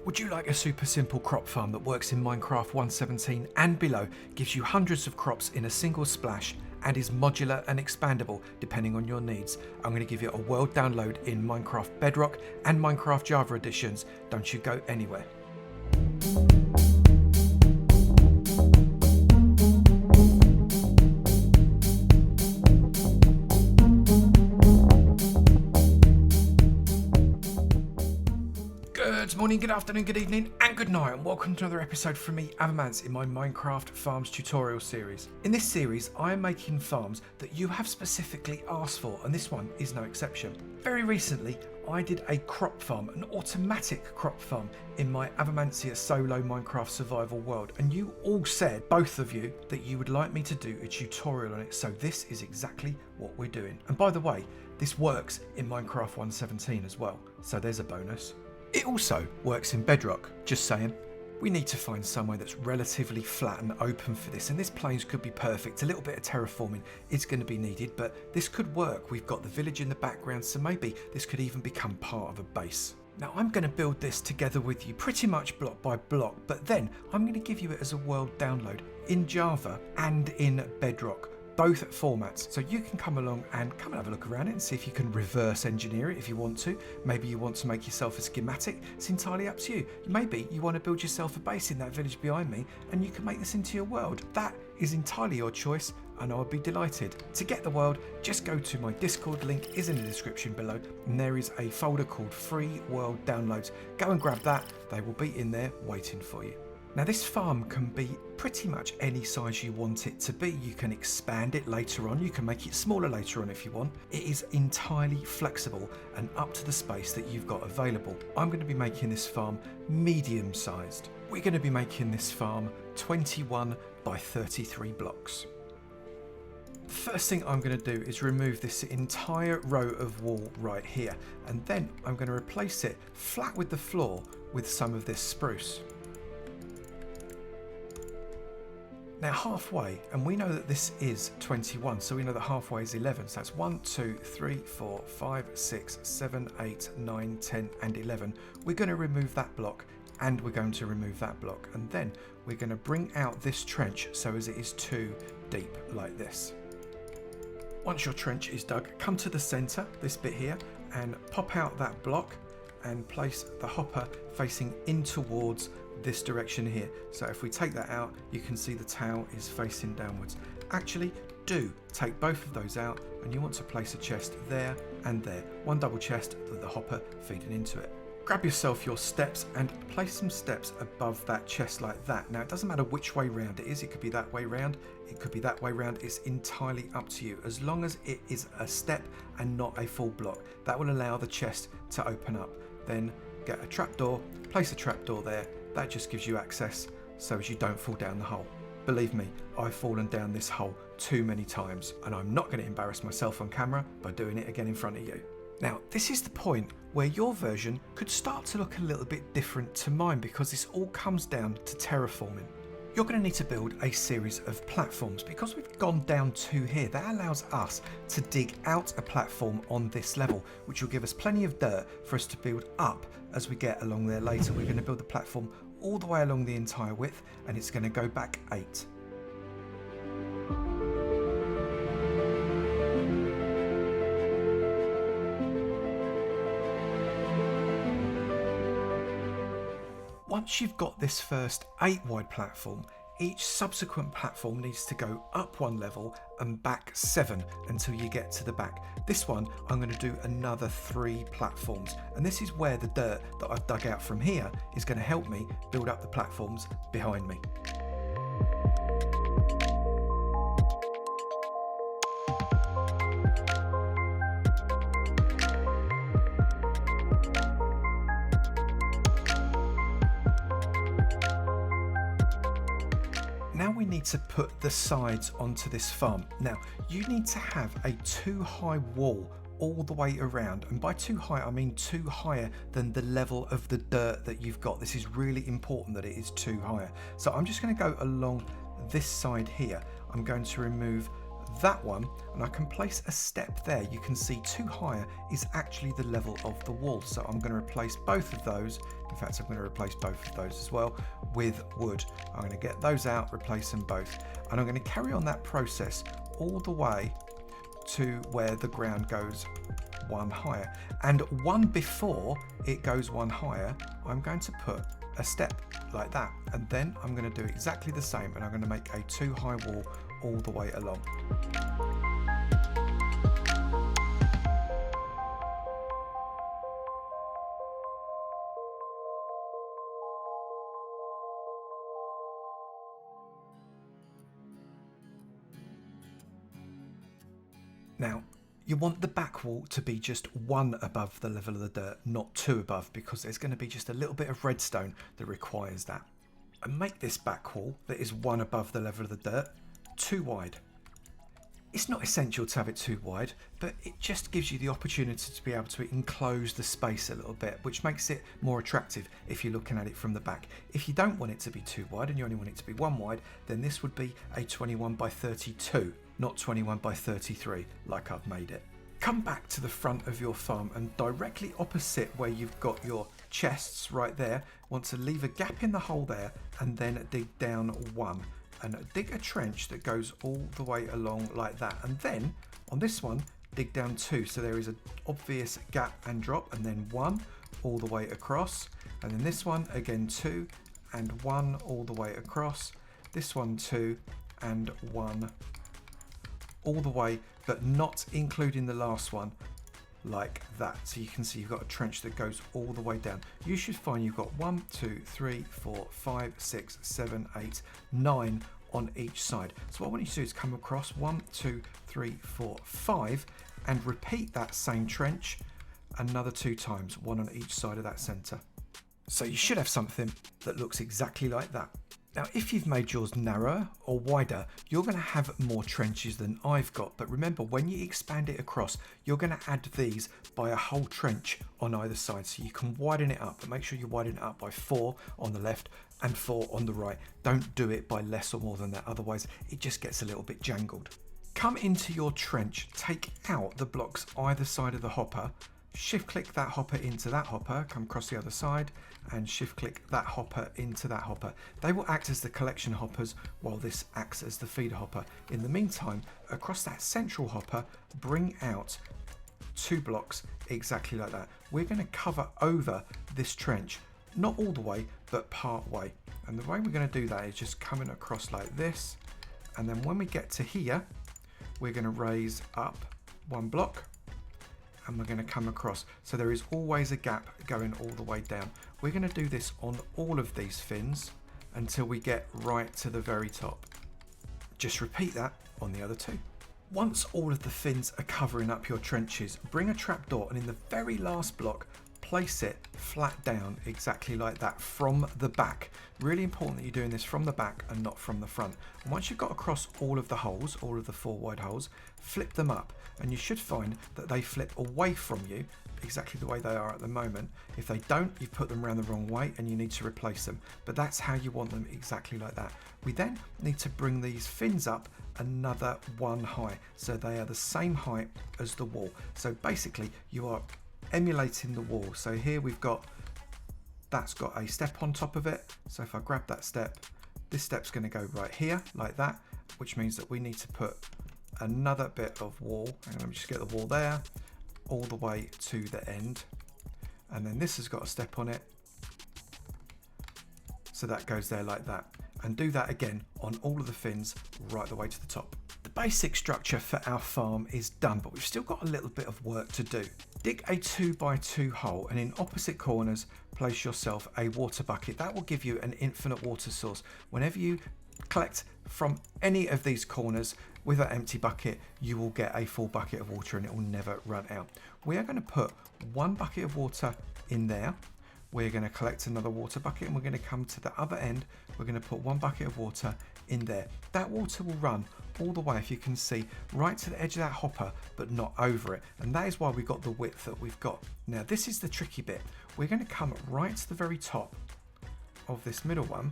Would you like a super simple crop farm that works in Minecraft 1.17 and below, gives you hundreds of crops in a single splash, and is modular and expandable depending on your needs? I'm going to give you a world download in Minecraft Bedrock and Minecraft Java editions. Don't you go anywhere. Good morning, good afternoon, good evening, and good night, and welcome to another episode from me, Avomance, in my Minecraft Farms tutorial series. In this series, I am making farms that you have specifically asked for, and this one is no exception. Very recently, I did a crop farm, an automatic crop farm, in my Avomance solo Minecraft survival world, and you all said, both of you, that you would like me to do a tutorial on it, so this is exactly what we're doing. And by the way, this works in Minecraft 1.17 as well, so there's a bonus. It also works in Bedrock, just saying. We need to find somewhere that's relatively flat and open for this, and this plains could be perfect. A little bit of terraforming is going to be needed, but this could work. We've got the village in the background, so maybe this could even become part of a base. Now I'm going to build this together with you pretty much block by block, but then I'm going to give you it as a world download in Java and in Bedrock. Both formats, so you can come along and have a look around it and see if you can reverse engineer it if you want to. Maybe you want to make yourself a schematic. It's entirely up to you. Maybe you want to build yourself a base in that village behind me and you can make this into your world. That is entirely your choice, and I would be delighted. To get the world, just go to my Discord, link is in the description below, and there is a folder called Free World Downloads. Go and grab that, they will be in there waiting for you. Now this farm can be pretty much any size you want it to be. You can expand it later on, you can make it smaller later on if you want. It is entirely flexible and up to the space that you've got available. I'm going to be making this farm medium sized. We're going to be making this farm 21 by 33 blocks. The first thing I'm going to do is remove this entire row of wall right here, and then I'm going to replace it flat with the floor with some of this spruce. Now halfway, and we know that this is 21, so we know that halfway is 11, so that's 1, 2, 3, 4, 5, 6, 7, 8, 9, 10 and 11. We're going to remove that block, and we're going to remove that block, and then we're going to bring out this trench so as it is 2 deep like this. Once your trench is dug, come to the centre, this bit here, and pop out that block and place the hopper facing in towards this direction here. So if we take that out, you can see the tail is facing downwards. Actually, do take both of those out, and you want to place a chest there and there. One double chest with the hopper feeding into it. Grab yourself your steps and place some steps above that chest like that. Now it doesn't matter which way round it is. It could be that way round, it could be that way round. It's entirely up to you, as long as it is a step and not a full block. That will allow the chest to open up. Then get a trapdoor, place a trapdoor there. That just gives you access so as you don't fall down the hole. Believe me, I've fallen down this hole too many times, and I'm not going to embarrass myself on camera by doing it again in front of you. Now, this is the point where your version could start to look a little bit different to mine, because this all comes down to terraforming. You're going to need to build a series of platforms. Because we've gone down 2 here, that allows us to dig out a platform on this level, which will give us plenty of dirt for us to build up as we get along there later. We're going to build the platform all the way along the entire width, and it's going to go back 8. Once you've got this first 8 wide platform, each subsequent platform needs to go up 1 level and back 7 until you get to the back. This one, I'm going to do another 3 platforms, and this is where the dirt that I've dug out from here is going to help me build up the platforms behind me. Now we need to put the sides onto this farm. Now you need to have a 2 high wall all the way around, and by 2 high I mean 2 higher than the level of the dirt that you've got. This is really important that it is 2 higher. So I'm just going to go along this side here. I'm going to remove that one, and I can place a step there. You can see 2 higher is actually the level of the wall. So I'm going to replace both of those. In fact, I'm going to replace both of those as well with wood. I'm going to get those out, replace them both. And I'm going to carry on that process all the way to where the ground goes 1 higher. And one before it goes 1 higher, I'm going to put a step like that. And then I'm going to do exactly the same, and I'm going to make a 2 high wall all the way along. Now, you want the back wall to be just 1 above the level of the dirt, not 2 above, because there's going to be just a little bit of redstone that requires that. And make this back wall that is 1 above the level of the dirt 2 wide. It's not essential to have it 2 wide, but it just gives you the opportunity to be able to enclose the space a little bit, which makes it more attractive if you're looking at it from the back. If you don't want it to be 2 wide and you only want it to be 1 wide, then this would be a 21 by 32, not 21 by 33 like I've made it. Come back to the front of your farm, and directly opposite where you've got your chests right there, want to leave a gap in the hole there and then dig down 1. And dig a trench that goes all the way along like that, and then on this one dig down 2, so there is an obvious gap and drop, and then 1 all the way across, and then this one again 2 and 1 all the way across, this one 2 and 1 all the way, but not including the last one, like that. So you can see you've got a trench that goes all the way down. You should find you've got 1, 2, 3, 4, 5, 6, 7, 8, 9 on each side. So what I want you to do is come across 1, 2, 3, 4, 5 and repeat that same trench another 2 times, 1 on each side of that center. So you should have something that looks exactly like that. Now, if you've made yours narrower or wider, you're going to have more trenches than I've got. But remember, when you expand it across, you're going to add these by a whole trench on either side. So you can widen it up, but make sure you widen it up by 4 on the left and 4 on the right. Don't do it by less or more than that. Otherwise, it just gets a little bit jangled. Come into your trench, take out the blocks either side of the hopper, shift click that hopper into that hopper, come across the other side and shift click that hopper into that hopper. They will act as the collection hoppers while this acts as the feeder hopper. In the meantime, across that central hopper, bring out 2 blocks exactly like that. We're going to cover over this trench, not all the way, but part way. And the way we're going to do that is just coming across like this. And then when we get to here, we're going to raise up 1 block. And we're going to come across. So there is always a gap going all the way down. We're going to do this on all of these fins until we get right to the very top. Just repeat that on the other 2. Once all of the fins are covering up your trenches, bring a trapdoor and in the very last block, place it flat down exactly like that from the back. Really important that you're doing this from the back and not from the front. And once you've got across all of the holes, all of the 4 wide holes, flip them up and you should find that they flip away from you exactly the way they are at the moment. If they don't, you've put them around the wrong way and you need to replace them. But that's how you want them, exactly like that. We then need to bring these fins up another 1 high, so they are the same height as the wall. So basically you are emulating the wall. So here we've got, that's got a step on top of it. So if I grab that step, this step's going to go right here like that, which means that we need to put another bit of wall, and let me just get the wall there all the way to the end, and then this has got a step on it, so that goes there like that, and do that again on all of the fins right the way to the top. The basic structure for our farm is done, but we've still got a little bit of work to do. Dig a 2x2 hole and in opposite corners place yourself a water bucket. That will give you an infinite water source. Whenever you collect from any of these corners with an empty bucket, you will get a full bucket of water and it will never run out. We are going to put 1 bucket of water in there. We're going to collect another water bucket and we're going to come to the other end. We're going to put 1 bucket of water in there. That water will run all the way, if you can see, right to the edge of that hopper, but not over it. And that is why we got the width that we've got. Now this is the tricky bit. We're going to come right to the very top of this middle one.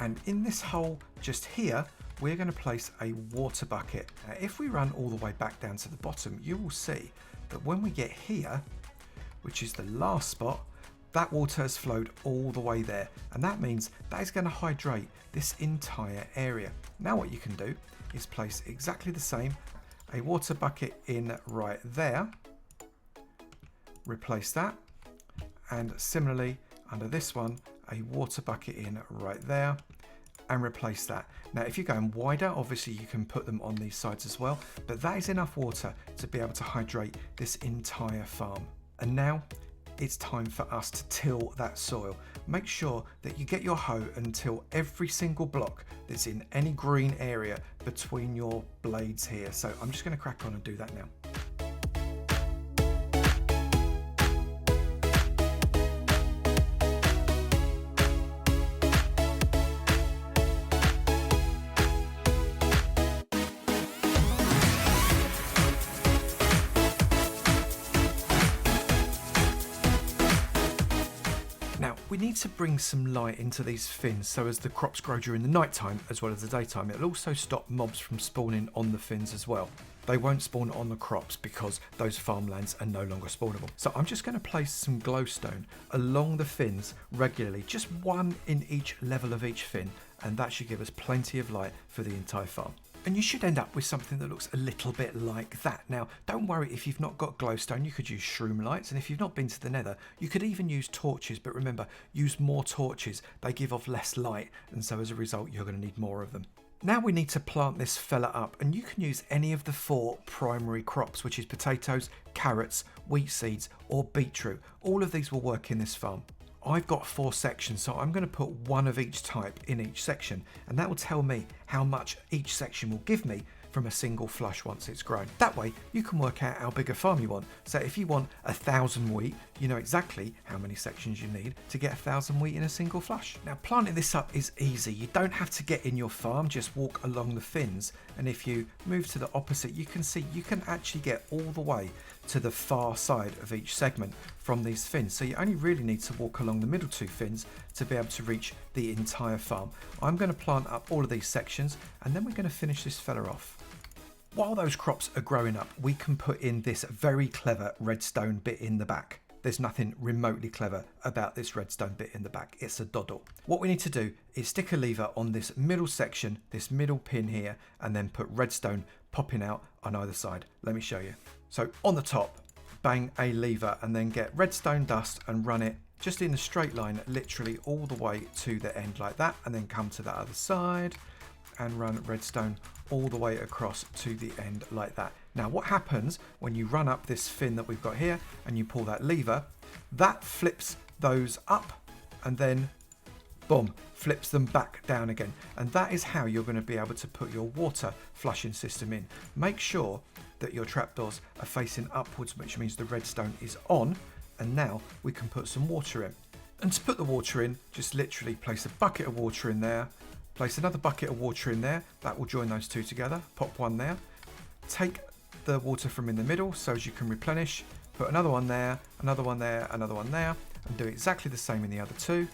And in this hole just here, we're going to place a water bucket. Now, if we run all the way back down to the bottom, you will see that when we get here, which is the last spot, that water has flowed all the way there, and that means that is going to hydrate this entire area. Now what you can do is place exactly the same, a water bucket in right there, replace that, and similarly under this one, a water bucket in right there, and replace that. Now if you're going wider, obviously you can put them on these sides as well, but that is enough water to be able to hydrate this entire farm. And now it's time for us to till that soil. Make sure that you get your hoe and till every single block that's in any green area between your blades here. So I'm just going to crack on and do that now. Now, we need to bring some light into these fins so as the crops grow during the night time as well as the daytime. It'll also stop mobs from spawning on the fins as well. They won't spawn on the crops because those farmlands are no longer spawnable. So I'm just going to place some glowstone along the fins regularly, just one in each level of each fin, and that should give us plenty of light for the entire farm. And you should end up with something that looks a little bit like that. Now, don't worry if you've not got glowstone, you could use shroom lights, and if you've not been to the nether, you could even use torches, but remember, use more torches. They give off less light, and so as a result, you're going to need more of them. Now we need to plant this fella up, and you can use any of the 4 primary crops, which is potatoes, carrots, wheat seeds, or beetroot. All of these will work in this farm. I've got 4 sections, so I'm going to put one of each type in each section, and that will tell me how much each section will give me from a single flush once it's grown. That way you can work out how big a farm you want. So if you want 1,000 wheat, you know exactly how many sections you need to get 1,000 wheat in a single flush. Now planting this up is easy. You don't have to get in your farm, just walk along the fins, and if you move to the opposite, you can see you can actually get all the way to the far side of each segment from these fins. So you only really need to walk along the middle 2 fins to be able to reach the entire farm. I'm going to plant up all of these sections, and then we're going to finish this fella off. While those crops are growing up, we can put in this very clever redstone bit in the back. There's nothing remotely clever about this redstone bit in the back. It's a doddle. What we need to do is stick a lever on this middle section, this middle pin here, and then put redstone popping out on either side. Let me show you. So on the top, bang a lever and then get redstone dust and run it just in a straight line, literally all the way to the end like that, and then come to the other side and run redstone all the way across to the end like that. Now what happens when you run up this fin that we've got here and you pull that lever, that flips those up and then boom, flips them back down again. And that is how you're going to be able to put your water flushing system in. Make sure that your trapdoors are facing upwards, which means the redstone is on, and now we can put some water in. And to put the water in, just literally place a bucket of water in there, place another bucket of water in there, that will join those 2 together, pop one there, take the water from in the middle so as you can replenish, put another one there, another one there, another one there, and do exactly the same in the other 2.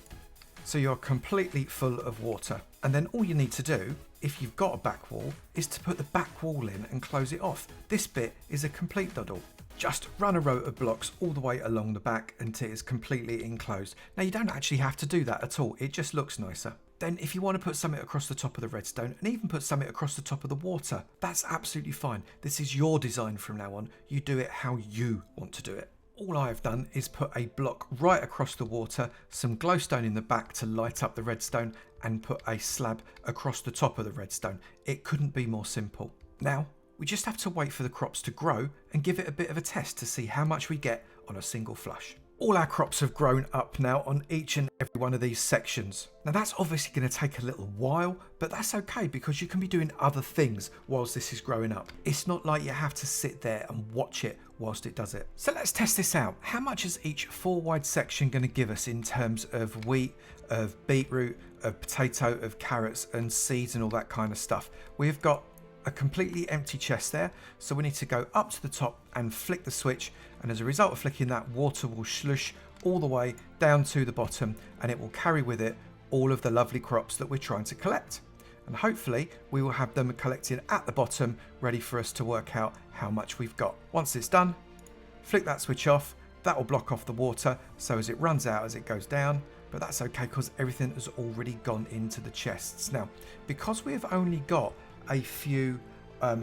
So you're completely full of water. And then all you need to do, if you've got a back wall, is to put the back wall in and close it off. This bit is a complete doddle. Just run a row of blocks all the way along the back until it's completely enclosed. Now you don't actually have to do that at all, it just looks nicer. Then if you want to put something across the top of the redstone and even put something across the top of the water, that's absolutely fine. This is your design from now on. You do it how you want to do it. All I've done is put a block right across the water, some glowstone in the back to light up the redstone, and put a slab across the top of the redstone. It couldn't be more simple. Now, we just have to wait for the crops to grow and give it a bit of a test to see how much we get on a single flush. All our crops have grown up now on each and every one of these sections. Now that's obviously going to take a little while, but that's okay because you can be doing other things whilst this is growing up. It's not like you have to sit there and watch it whilst it does it. So let's test this out. How much is each 4 wide section going to give us in terms of wheat, of beetroot, of potato, of carrots and seeds and all that kind of stuff? We've got a completely empty chest there, so we need to go up to the top and flick the switch, and as a result of flicking that, water will slush all the way down to the bottom and it will carry with it all of the lovely crops that we're trying to collect. And hopefully we will have them collected at the bottom, ready for us to work out how much we've got. Once it's done, flick that switch off. That will block off the water, so as it runs out, as it goes down, but that's okay because everything has already gone into the chests. Now, because we have only got a few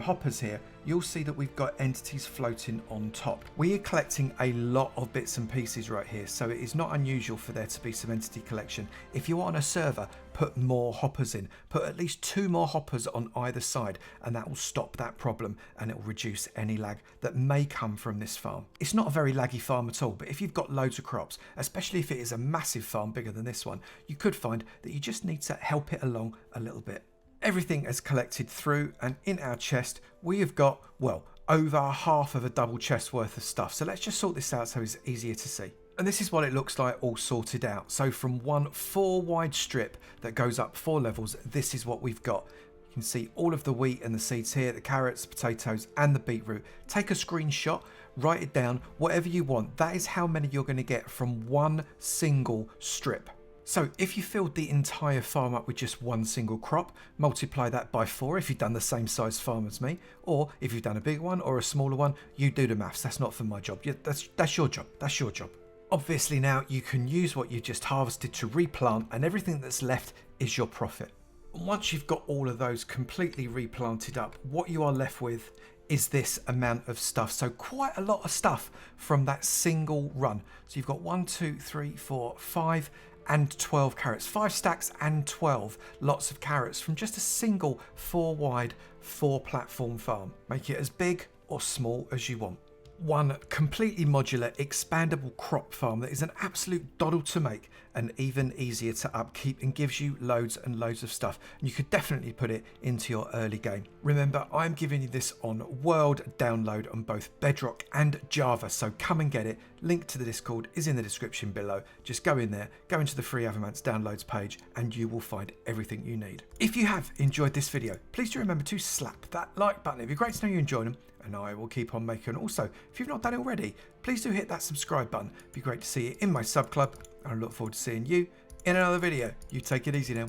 hoppers here, you'll see that we've got entities floating on top. We are collecting a lot of bits and pieces right here, so it is not unusual for there to be some entity collection. If you're on a server, put more hoppers in. Put at least 2 more hoppers on either side, and that will stop that problem, and it will reduce any lag that may come from this farm. It's not a very laggy farm at all, but if you've got loads of crops, especially if it is a massive farm bigger than this one, you could find that you just need to help it along a little bit. Everything is collected through, and in our chest we have got, well, over half of a double chest worth of stuff. So let's just sort this out so it's easier to see. And this is what it looks like all sorted out. So from one 4 wide strip that goes up 4 levels, this is what we've got. You can see all of the wheat and the seeds here, the carrots, potatoes and the beetroot. Take a screenshot, write it down, whatever you want. That is how many you're going to get from one single strip. So if you filled the entire farm up with just one single crop, multiply that by 4 if you've done the same size farm as me, or if you've done a big one or a smaller one, you do the maths. That's not for my job. That's your job. That's your job. Obviously now you can use what you've just harvested to replant, and everything that's left is your profit. Once you've got all of those completely replanted up, what you are left with is this amount of stuff. So quite a lot of stuff from that single run. So you've got 1, 2, 3, 4, 5 and 12 carrots, 5 stacks and 12 lots of carrots from just a single 4 wide 4 platform farm. Make it as big or small as you want. One completely modular expandable crop farm that is an absolute doddle to make and even easier to upkeep, and gives you loads and loads of stuff. And you could definitely put it into your early game. Remember, I'm giving you this on world download on both Bedrock and Java, so come and get it. Link to the Discord is in the description below. Just go in there, go into the free Avomance downloads page, and you will find everything you need. If you have enjoyed this video, please do remember to slap that like button. It'd be great to know you enjoyed them, and I will keep on making. Also, if you've not done it already, please do hit that subscribe button. It'd be great to see you in my sub club. I look forward to seeing you in another video. You take it easy now.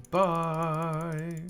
Bye.